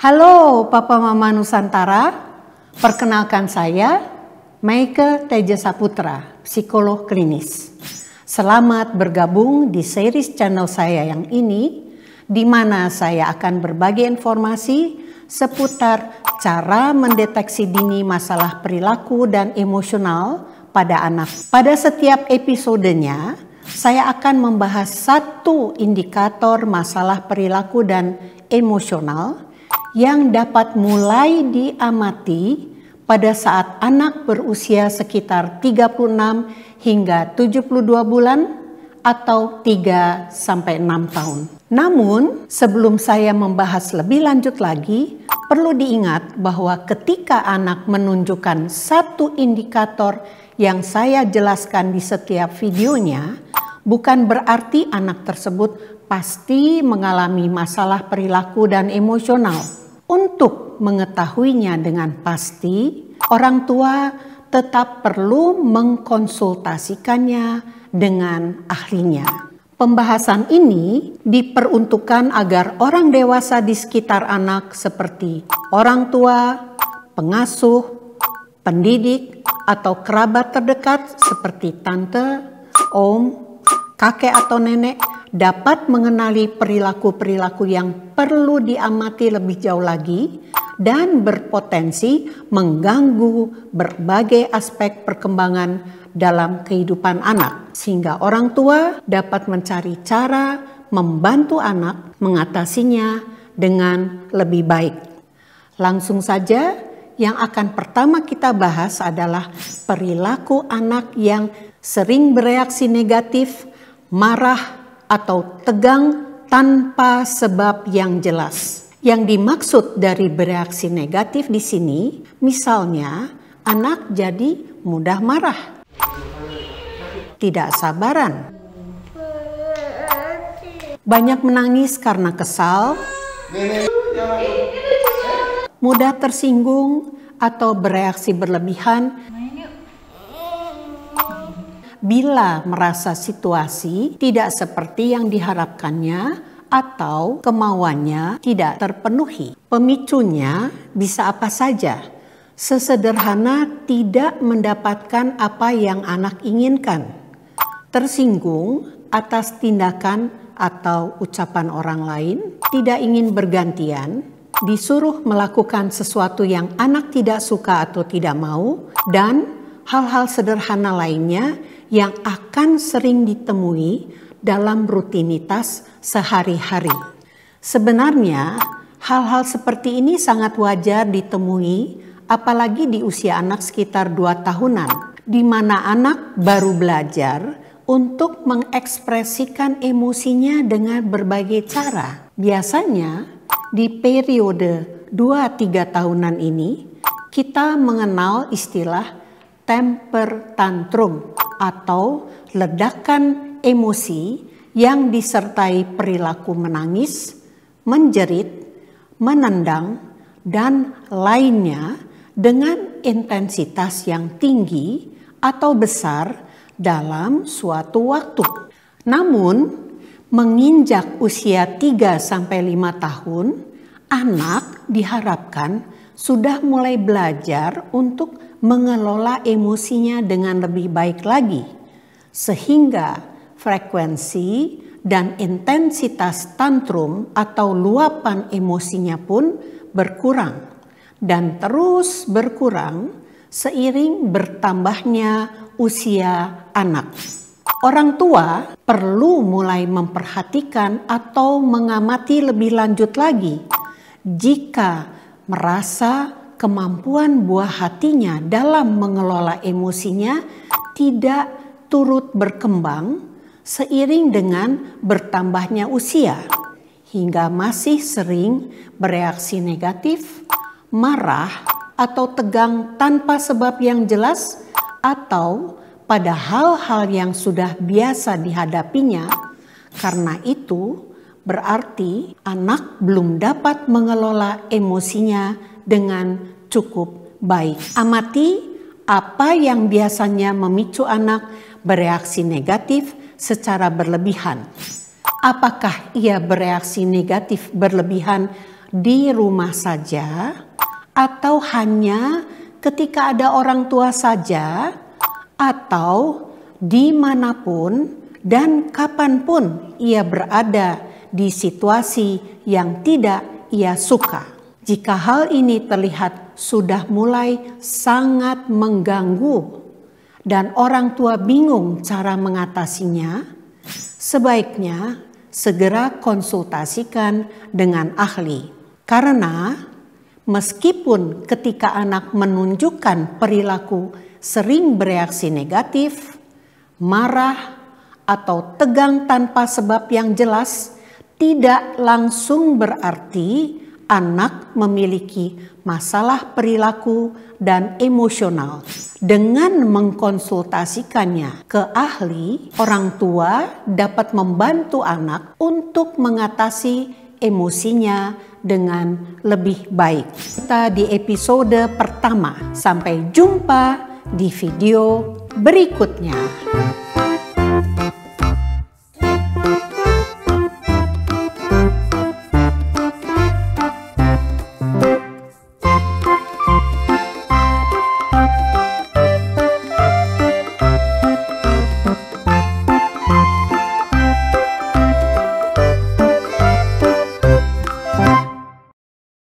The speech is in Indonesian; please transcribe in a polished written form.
Halo Papa Mama Nusantara, perkenalkan saya Meike Teja Saputra, psikolog klinis. Selamat bergabung di series channel saya yang ini, di mana saya akan berbagi informasi seputar cara mendeteksi dini masalah perilaku dan emosional pada anak. Pada setiap episodenya, saya akan membahas satu indikator masalah perilaku dan emosional yang dapat mulai diamati pada saat anak berusia sekitar 36 hingga 72 bulan atau 3-6 tahun. Namun, sebelum saya membahas lebih lanjut lagi, perlu diingat bahwa ketika anak menunjukkan satu indikator yang saya jelaskan di setiap videonya, bukan berarti anak tersebut pasti mengalami masalah perilaku dan emosional. Untuk mengetahuinya dengan pasti, orang tua tetap perlu mengkonsultasikannya dengan ahlinya. Pembahasan ini diperuntukkan agar orang dewasa di sekitar anak seperti orang tua, pengasuh, pendidik, atau kerabat terdekat seperti tante, om, kakek atau nenek dapat mengenali perilaku-perilaku yang perlu diamati lebih jauh lagi dan berpotensi mengganggu berbagai aspek perkembangan dalam kehidupan anak, sehingga orang tua dapat mencari cara membantu anak mengatasinya dengan lebih baik. Langsung saja, yang akan pertama kita bahas adalah perilaku anak yang sering bereaksi negatif, marah, atau tegang tanpa sebab yang jelas. Yang dimaksud dari bereaksi negatif di sini, misalnya anak jadi mudah marah, tidak sabaran, banyak menangis karena kesal, mudah tersinggung atau bereaksi berlebihan bila merasa situasi tidak seperti yang diharapkannya atau kemauannya tidak terpenuhi. Pemicunya bisa apa saja, sesederhana tidak mendapatkan apa yang anak inginkan, tersinggung atas tindakan atau ucapan orang lain, tidak ingin bergantian, disuruh melakukan sesuatu yang anak tidak suka atau tidak mau, dan hal-hal sederhana lainnya yang akan sering ditemui dalam rutinitas sehari-hari. Sebenarnya, hal-hal seperti ini sangat wajar ditemui, apalagi di usia anak sekitar 2 tahunan, di mana anak baru belajar untuk mengekspresikan emosinya dengan berbagai cara. Biasanya, di periode 2-3 tahunan ini, kita mengenal istilah temper tantrum atau ledakan emosi yang disertai perilaku menangis, menjerit, menendang, dan lainnya dengan intensitas yang tinggi atau besar dalam suatu waktu. Namun, menginjak usia 3-5 tahun, anak diharapkan sudah mulai belajar untuk mengelola emosinya dengan lebih baik lagi, sehingga frekuensi dan intensitas tantrum atau luapan emosinya pun berkurang dan terus berkurang seiring bertambahnya usia anak. Orang tua perlu mulai memperhatikan atau mengamati lebih lanjut lagi jika merasa kemampuan buah hatinya dalam mengelola emosinya tidak turut berkembang seiring dengan bertambahnya usia, hingga masih sering bereaksi negatif, marah, atau tegang tanpa sebab yang jelas, atau pada hal-hal yang sudah biasa dihadapinya. Karena itu, berarti anak belum dapat mengelola emosinya dengan cukup baik. Amati apa yang biasanya memicu anak bereaksi negatif secara berlebihan. Apakah ia bereaksi negatif berlebihan di rumah saja atau hanya ketika ada orang tua saja, atau dimanapun dan kapanpun ia berada di situasi yang tidak ia suka. Jika hal ini terlihat sudah mulai sangat mengganggu dan orang tua bingung cara mengatasinya, sebaiknya segera konsultasikan dengan ahli. Karena meskipun ketika anak menunjukkan perilaku sering bereaksi negatif, marah, atau tegang tanpa sebab yang jelas, tidak langsung berarti anak memiliki masalah perilaku dan emosional. Dengan mengkonsultasikannya ke ahli, orang tua dapat membantu anak untuk mengatasi emosinya dengan lebih baik. Kita di episode pertama. Sampai jumpa di video berikutnya.